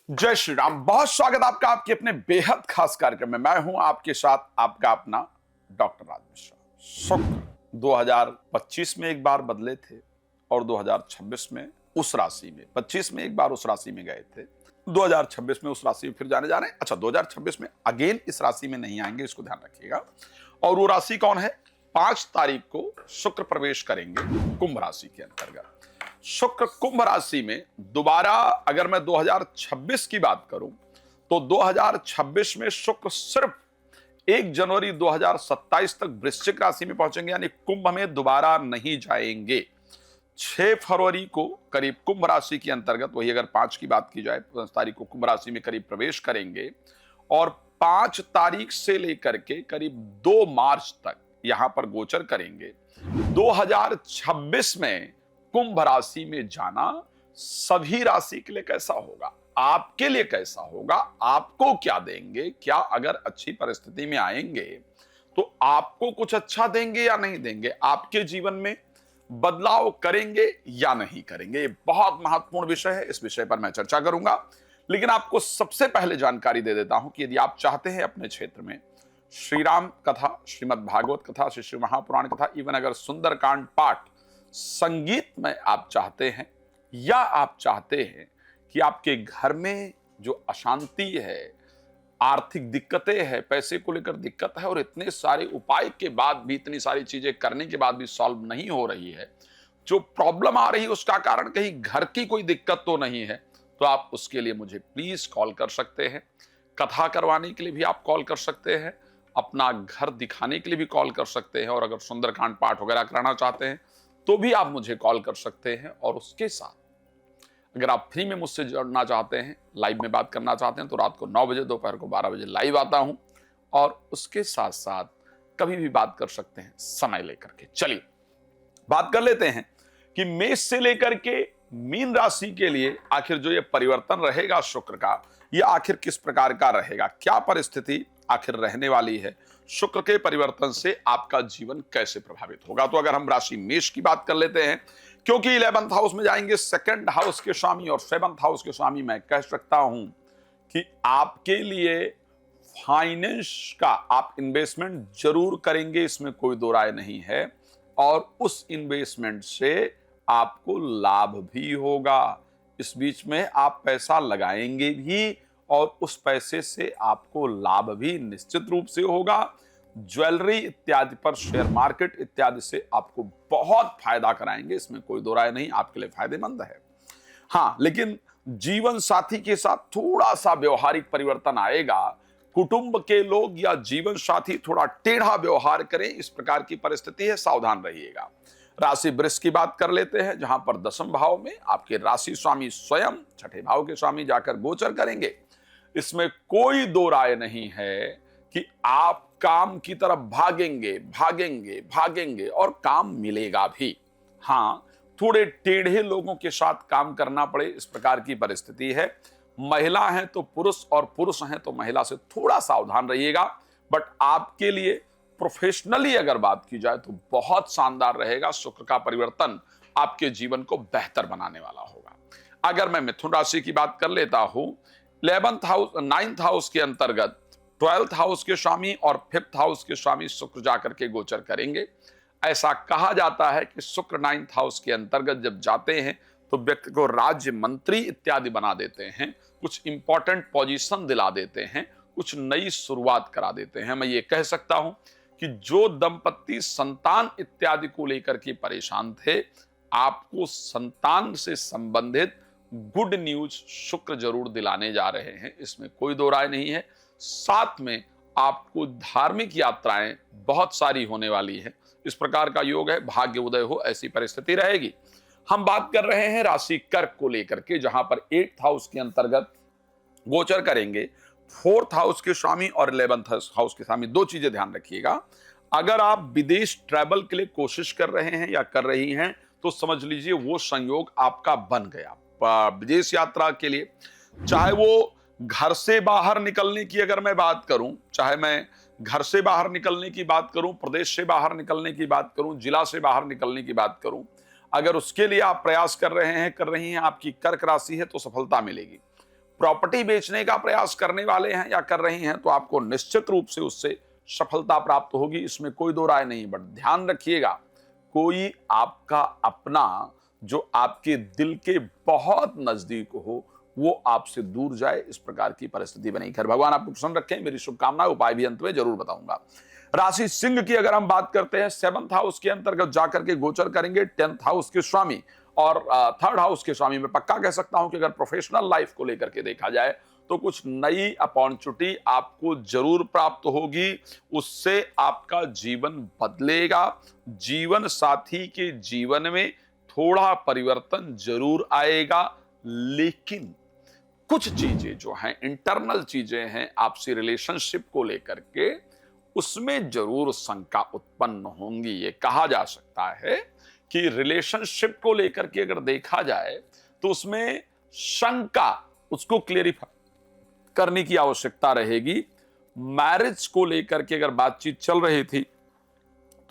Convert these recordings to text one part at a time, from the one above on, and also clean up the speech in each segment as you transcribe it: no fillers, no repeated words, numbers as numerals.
जय श्री राम। बहुत स्वागत आपका आपके अपने बेहद खास कार्यक्रम में। मैं हूं आपके साथ आपका अपना डॉक्टर राज मिश्रा। शुक्र 2025 में एक बार बदले थे और 2026 में उस राशि में, 25 में एक बार उस राशि में गए थे, 2026 में उस राशि में फिर जाने जा रहे हैं। अच्छा, 2026 में अगेन इस राशि में नहीं आएंगे, इसको ध्यान रखिएगा। और वो राशि कौन है? 5 तारीख को शुक्र प्रवेश करेंगे कुंभ राशि के अंतर्गत। शुक्र कुंभ राशि में दोबारा, अगर मैं 2026 की बात करूं तो 2026 में शुक्र सिर्फ 1 जनवरी 2027 तक वृश्चिक राशि में पहुंचेंगे, यानी कुंभ में दोबारा नहीं जाएंगे। 6 फरवरी को करीब कुंभ राशि के अंतर्गत, वही अगर 5 की बात की जाए, 5 तारीख को कुंभ राशि में करीब प्रवेश करेंगे और 5 तारीख से लेकर के करीब 2 मार्च तक यहां पर गोचर करेंगे। 2026 में कुंभ राशि में जाना सभी राशि के लिए कैसा होगा, आपके लिए कैसा होगा, आपको क्या देंगे, क्या अगर अच्छी परिस्थिति में आएंगे तो आपको कुछ अच्छा देंगे या नहीं देंगे, आपके जीवन में बदलाव करेंगे या नहीं करेंगे, ये बहुत महत्वपूर्ण विषय है। इस विषय पर मैं चर्चा करूंगा, लेकिन आपको सबसे पहले जानकारी दे देता हूं कि यदि आप चाहते हैं अपने क्षेत्र में श्री राम कथा, श्रीमद् भागवत कथा, श्री महापुराण कथा, इवन अगर सुंदरकांड पाठ संगीत में आप चाहते हैं, या आप चाहते हैं कि आपके घर में जो अशांति है, आर्थिक दिक्कतें हैं, पैसे को लेकर दिक्कत है और इतने सारे उपाय के बाद भी, इतनी सारी चीजें करने के बाद भी सॉल्व नहीं हो रही है, जो प्रॉब्लम आ रही है उसका कारण कहीं घर की कोई दिक्कत तो नहीं है, तो आप उसके लिए मुझे प्लीज कॉल कर सकते हैं। कथा करवाने के लिए भी आप कॉल कर सकते हैं, अपना घर दिखाने के लिए भी कॉल कर सकते हैं, और अगर सुंदरकांड पाठ वगैरह कराना चाहते हैं तो भी आप मुझे कॉल कर सकते हैं। और उसके साथ अगर आप फ्री में मुझसे जुड़ना चाहते हैं, लाइव में बात करना चाहते हैं, तो रात को 9 बजे, दोपहर को 12 बजे लाइव आता हूं, और उसके साथ साथ कभी भी बात कर सकते हैं समय लेकर के। चलिए बात कर लेते हैं कि मेष से लेकर के मीन राशि के लिए आखिर जो ये परिवर्तन रहेगा शुक्र का, ये आखिर किस प्रकार का रहेगा, क्या परिस्थिति आखिर रहने वाली है, शुक्र के परिवर्तन से आपका जीवन कैसे प्रभावित होगा। तो अगर हम राशि मेष की बात कर लेते हैं, क्योंकि 11th हाउस में जाएंगे सेकंड हाउस के स्वामी और 7th हाउस के स्वामी, मैं कह सकता हूं कि आपके लिए फाइनेंस का आप इन्वेस्टमेंट जरूर करेंगे, इसमें कोई दो राय नहीं है, और उस इन्वेस्टमेंट से आपको लाभ भी होगा। इस बीच में आप पैसा लगाएंगे भी और उस पैसे से आपको लाभ भी निश्चित रूप से होगा। ज्वेलरी इत्यादि पर, शेयर मार्केट इत्यादि से आपको बहुत फायदा कराएंगे, इसमें कोई दो राय नहीं, आपके लिए फायदेमंद है। हाँ, लेकिन जीवन साथी के साथ थोड़ा सा व्यवहारिक परिवर्तन आएगा। कुटुंब के लोग या जीवन साथी थोड़ा टेढ़ा व्यवहार करें, इस प्रकार की परिस्थिति है, सावधान रहिएगा। राशि वृष की बात कर लेते हैं, जहां पर 10वें भाव में आपके राशि स्वामी स्वयं 6ठे भाव के स्वामी जाकर गोचर करेंगे। इसमें कोई दो राय नहीं है कि आप काम की तरफ भागेंगे भागेंगे भागेंगे और काम मिलेगा भी। हाँ, थोड़े टेढ़े लोगों के साथ काम करना पड़े, इस प्रकार की परिस्थिति है। महिला हैं तो पुरुष और पुरुष हैं तो महिला से थोड़ा सावधान रहिएगा। बट आपके लिए प्रोफेशनली अगर बात की जाए तो बहुत शानदार रहेगा। शुक्र का परिवर्तन आपके जीवन को बेहतर बनाने वाला होगा। अगर मैं मिथुन राशि की बात कर लेता हूं, 11th हाउस 9th हाउस के अंतर्गत 12th हाउस के स्वामी और 5th हाउस के स्वामी शुक्र जाकर के गोचर करेंगे। ऐसा कहा जाता है कि शुक्र 9th हाउस के अंतर्गत जब जाते हैं तो व्यक्ति को राज्य मंत्री इत्यादि बना देते हैं, कुछ इंपॉर्टेंट पोजीशन दिला देते हैं, कुछ नई शुरुआत करा देते हैं। मैं ये कह सकता हूं कि जो दंपत्ति संतान इत्यादि को लेकर के परेशान थे, आपको संतान से संबंधित गुड न्यूज शुक्र जरूर दिलाने जा रहे हैं, इसमें कोई दो राय नहीं है। साथ में आपको धार्मिक यात्राएं बहुत सारी होने वाली है, इस प्रकार का योग है, भाग्य उदय हो ऐसी परिस्थिति रहेगी। हम बात कर रहे हैं राशि कर्क को लेकर के, जहां पर 8th हाउस के अंतर्गत गोचर करेंगे 4th हाउस के स्वामी और 11th हाउस के स्वामी। दो चीजें ध्यान रखिएगा, अगर आप विदेश ट्रैवल के लिए कोशिश कर रहे हैं या कर रही हैं तो समझ लीजिए वो संयोग आपका बन गया। विदेश यात्रा के लिए, चाहे वो घर से बाहर निकलने की अगर मैं बात करूं, चाहे मैं घर से बाहर निकलने की बात करूं, प्रदेश से बाहर निकलने की बात करूं, जिला से बाहर निकलने की बात करूं, अगर उसके लिए आप प्रयास कर रहे हैं, कर रही हैं, आपकी कर्क राशि है तो सफलता मिलेगी। प्रॉपर्टी बेचने का प्रयास करने वाले हैं या कर रही हैं तो आपको निश्चित रूप से उससे सफलता प्राप्त होगी, इसमें कोई दो राय नहीं। बट ध्यान रखिएगा, कोई आपका अपना जो आपके दिल के बहुत नजदीक हो वो आपसे दूर जाए, इस प्रकार की परिस्थिति बनी। खैर, भगवान आपको प्रसन्न रखें, मेरी शुभकामनाएं। उपाय भी अंत में जरूर बताऊंगा। राशि सिंह की अगर हम बात करते हैं, 7th हाउस के अंतर्गत जाकर के गोचर करेंगे 10th हाउस के स्वामी और 3rd हाउस के स्वामी। मैं पक्का कह सकता हूं कि अगर प्रोफेशनल लाइफ को लेकर के देखा जाए तो कुछ नई अपॉर्चुनिटी आपको जरूर प्राप्त होगी, उससे आपका जीवन बदलेगा। जीवन साथी के जीवन में थोड़ा परिवर्तन जरूर आएगा, लेकिन कुछ चीजें जो हैं, इंटरनल चीजें हैं आपसी रिलेशनशिप को लेकर के, उसमें जरूर शंका उत्पन्न होंगी। ये कहा जा सकता है कि रिलेशनशिप को लेकर के अगर देखा जाए तो उसमें शंका, उसको क्लेरिफाई करने की आवश्यकता रहेगी। मैरिज को लेकर के अगर बातचीत चल रही थी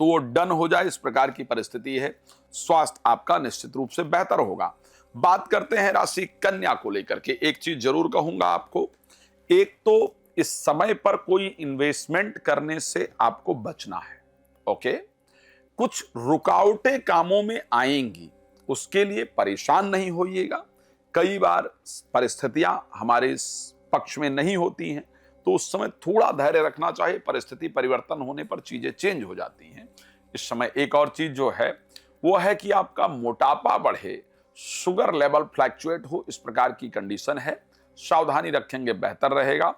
तो वो डन हो जाए, इस प्रकार की परिस्थिति है। स्वास्थ्य आपका निश्चित रूप से बेहतर होगा। बात करते हैं राशि कन्या को लेकर के। एक चीज जरूर कहूंगा आपको, एक तो इस समय पर कोई इन्वेस्टमेंट करने से आपको बचना है। ओके, कुछ रुकावटें कामों में आएंगी, उसके लिए परेशान नहीं होइएगा। कई बार परिस्थितियां हमारे पक्ष में नहीं होती हैं तो उस समय थोड़ा धैर्य रखना चाहिए। परिस्थिति परिवर्तन होने पर चीजें चेंज हो जाती हैं। इस समय एक और चीज जो है वो है कि आपका मोटापा बढ़े, शुगर लेवल फ्लैक्चुएट हो, इस प्रकार की कंडीशन है। सावधानी रखेंगे बेहतर रहेगा।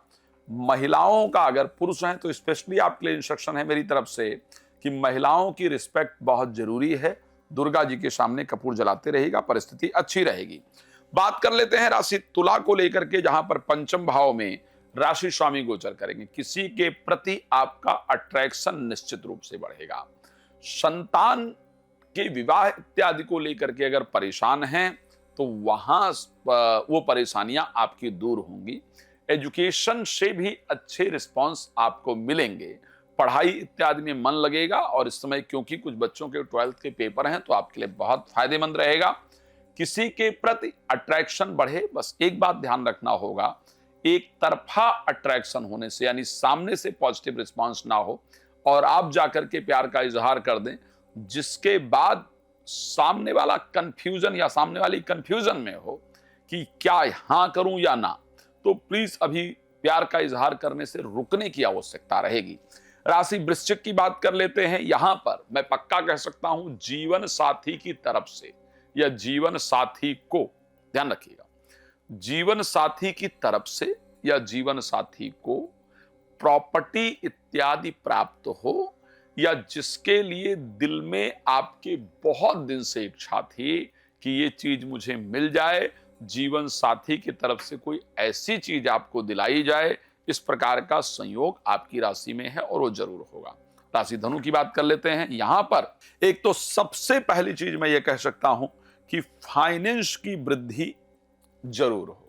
महिलाओं का, अगर पुरुष हैं तो स्पेशली आपके लिए इंस्ट्रक्शन है मेरी तरफ से कि महिलाओं की रिस्पेक्ट बहुत जरूरी है। दुर्गा जी के सामने कपूर जलाते रहेगा, परिस्थिति अच्छी रहेगी। बात कर लेते हैं राशि तुला को लेकर के, जहां पर पंचम भाव में राशि स्वामी गोचर करेंगे। किसी के प्रति आपका अट्रैक्शन निश्चित रूप से बढ़ेगा। संतान के विवाह इत्यादि को लेकर के अगर परेशान हैं तो वहां वो परेशानियां आपकी दूर होंगी। एजुकेशन से भी अच्छे रिस्पांस आपको मिलेंगे। पढ़ाई इत्यादि में मन लगेगा और इस समय क्योंकि कुछ बच्चों के 12th के पेपर हैं तो आपके लिए बहुत फायदेमंद रहेगा। किसी के प्रति अट्रैक्शन बढ़े, बस एक बात ध्यान रखना होगा, एक तरफा अट्रैक्शन होने से, यानी सामने से पॉजिटिव रिस्पांस ना हो और आप जाकर के प्यार का इजहार कर दें, जिसके बाद सामने वाला कंफ्यूजन या सामने वाली कंफ्यूजन में हो कि क्या हां करूं या ना, तो प्लीज अभी प्यार का इजहार करने से रुकने की आवश्यकता रहेगी। राशि वृश्चिक की बात कर लेते हैं। यहां पर मैं पक्का कह सकता हूं, जीवन साथी की तरफ से या जीवन साथी को, ध्यान रखिएगा, जीवन साथी की तरफ से या जीवन साथी को प्रॉपर्टी इत्यादि प्राप्त हो, या जिसके लिए दिल में आपके बहुत दिन से इच्छा थी कि ये चीज मुझे मिल जाए, जीवन साथी की तरफ से कोई ऐसी चीज आपको दिलाई जाए, इस प्रकार का संयोग आपकी राशि में है और वो जरूर होगा। राशि धनु की बात कर लेते हैं। यहां पर एक तो सबसे पहली चीज मैं ये कह सकता हूं कि फाइनेंस की वृद्धि जरूर होगी।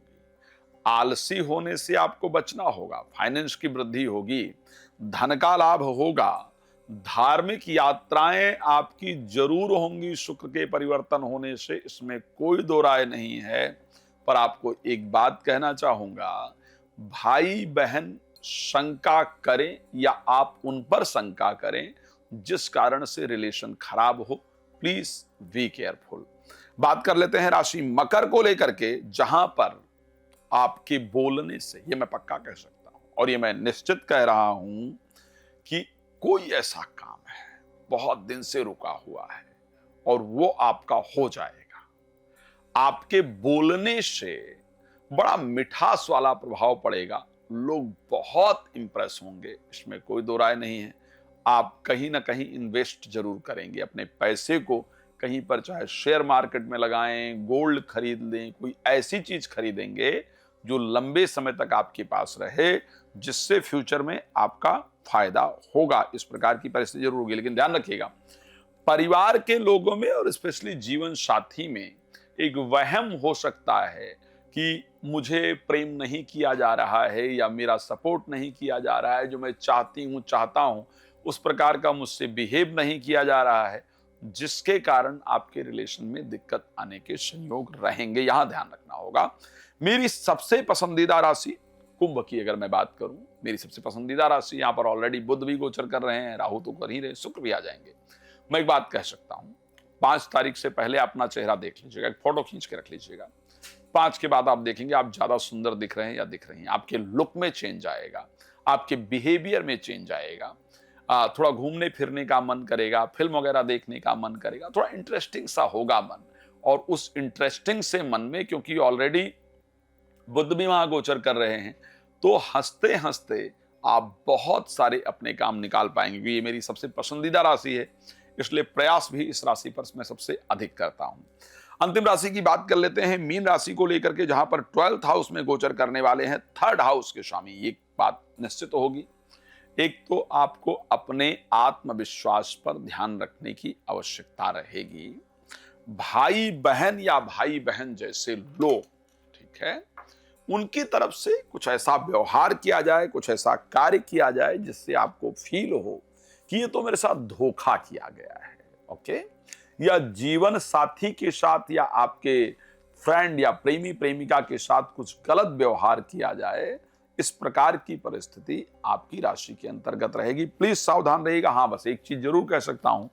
आलसी होने से आपको बचना होगा। फाइनेंस की वृद्धि होगी, धन का लाभ होगा, धार्मिक यात्राएं आपकी जरूर होंगी शुक्र के परिवर्तन होने से, इसमें कोई दो राय नहीं है। पर आपको एक बात कहना चाहूंगा, भाई बहन शंका करें या आप उन पर शंका करें जिस कारण से रिलेशन खराब हो, प्लीज बी केयरफुल। बात कर लेते हैं राशि मकर को लेकर के, जहां पर आपके बोलने से, ये मैं पक्का कह सकता हूं और ये मैं निश्चित कह रहा हूं कि कोई ऐसा काम है बहुत दिन से रुका हुआ है और वो आपका हो जाएगा। आपके बोलने से बड़ा मिठास वाला प्रभाव पड़ेगा, लोग बहुत इंप्रेस होंगे, इसमें कोई दो राय नहीं है। आप कहीं ना कहीं इन्वेस्ट जरूर करेंगे अपने पैसे को, कहीं पर चाहे शेयर मार्केट में लगाएं, गोल्ड खरीद लें, कोई ऐसी चीज खरीदेंगे जो लंबे समय तक आपके पास रहे, जिससे फ्यूचर में आपका फायदा होगा। इस प्रकार की परिस्थिति जरूर होगी। लेकिन ध्यान रखिएगा, परिवार के लोगों में और स्पेशली जीवन साथी में एक वहम हो सकता है कि मुझे प्रेम नहीं किया जा रहा है या मेरा सपोर्ट नहीं किया जा रहा है, जो मैं चाहता हूं उस प्रकार का मुझसे बिहेव नहीं किया जा रहा है, जिसके कारण आपके रिलेशन में दिक्कत आने के संयोग रहेंगे। यहां ध्यान रखना होगा। मेरी सबसे पसंदीदा राशि कुंभ की अगर मैं बात करूं, मेरी सबसे पसंदीदा राशि, यहां पर ऑलरेडी बुध भी गोचर कर रहे हैं, राहु तो कर ही रहे, शुक्र भी आ जाएंगे। मैं एक बात कह सकता हूं, 5 तारीख से पहले अपना चेहरा देख लीजिएगा, एक फोटो खींच के रख लीजिएगा। 5 के बाद आप देखेंगे आप ज्यादा सुंदर दिख रहे हैं या दिख रही हैं, आपके लुक में चेंज आएगा, आपके बिहेवियर में चेंज आएगा, थोड़ा घूमने फिरने का मन करेगा, फिल्म वगैरह देखने का मन करेगा, थोड़ा इंटरेस्टिंग सा होगा मन। और उस इंटरेस्टिंग से मन में, क्योंकि ऑलरेडी बुध भी वहां गोचर कर रहे हैं, तो हंसते हंसते आप बहुत सारे अपने काम निकाल पाएंगे, क्योंकि ये मेरी सबसे पसंदीदा राशि है, इसलिए प्रयास भी इस राशि पर मैं सबसे अधिक करता हूं। अंतिम राशि की बात कर लेते हैं, मीन राशि को लेकर के, जहां पर 12th हाउस में गोचर करने वाले हैं 3rd हाउस के स्वामी। ये बात निश्चित होगी, एक तो आपको अपने आत्मविश्वास पर ध्यान रखने की आवश्यकता रहेगी। भाई बहन या भाई बहन जैसे लोग, ठीक है, उनकी तरफ से कुछ ऐसा व्यवहार किया जाए, कुछ ऐसा कार्य किया जाए जिससे आपको फील हो कि ये तो मेरे साथ धोखा किया गया है, ओके। या जीवन साथी के साथ या आपके फ्रेंड या प्रेमी प्रेमिका के साथ कुछ गलत व्यवहार किया जाए, इस प्रकार की परिस्थिति आपकी राशि के अंतर्गत रहेगी। प्लीज सावधान रहिएगा। हाँ, बस एक चीज जरूर कह सकता हूं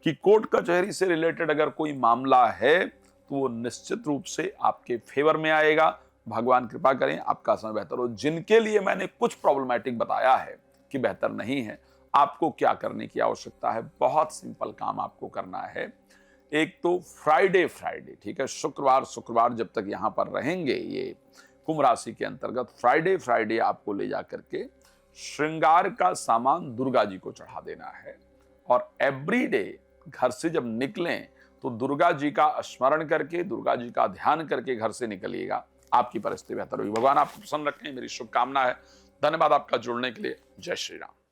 कि कोर्ट कचहरी से रिलेटेड अगर कोई मामला है तो वो निश्चित रूप से आपके फेवर में आएगा। भगवान कृपा करें, आपका समय बेहतर हो। जिनके लिए मैंने कुछ प्रॉब्लमैटिक बताया है कि बेहतर नहीं है, आपको क्या करने की आवश्यकता है, बहुत सिंपल काम आपको करना है। एक तो फ्राइडे, ठीक है, शुक्रवार जब तक यहां पर रहेंगे ये कुंभ राशि के अंतर्गत, फ्राइडे आपको ले जाकर के श्रृंगार का सामान दुर्गा जी को चढ़ा देना है। और एवरीडे घर से जब निकलें तो दुर्गा जी का स्मरण करके, दुर्गा जी का ध्यान करके घर से निकलिएगा, आपकी परिस्थिति बेहतर होगी। भगवान आपको प्रसन्न रखें, मेरी शुभकामना है। धन्यवाद आपका जुड़ने के लिए। जय श्री राम।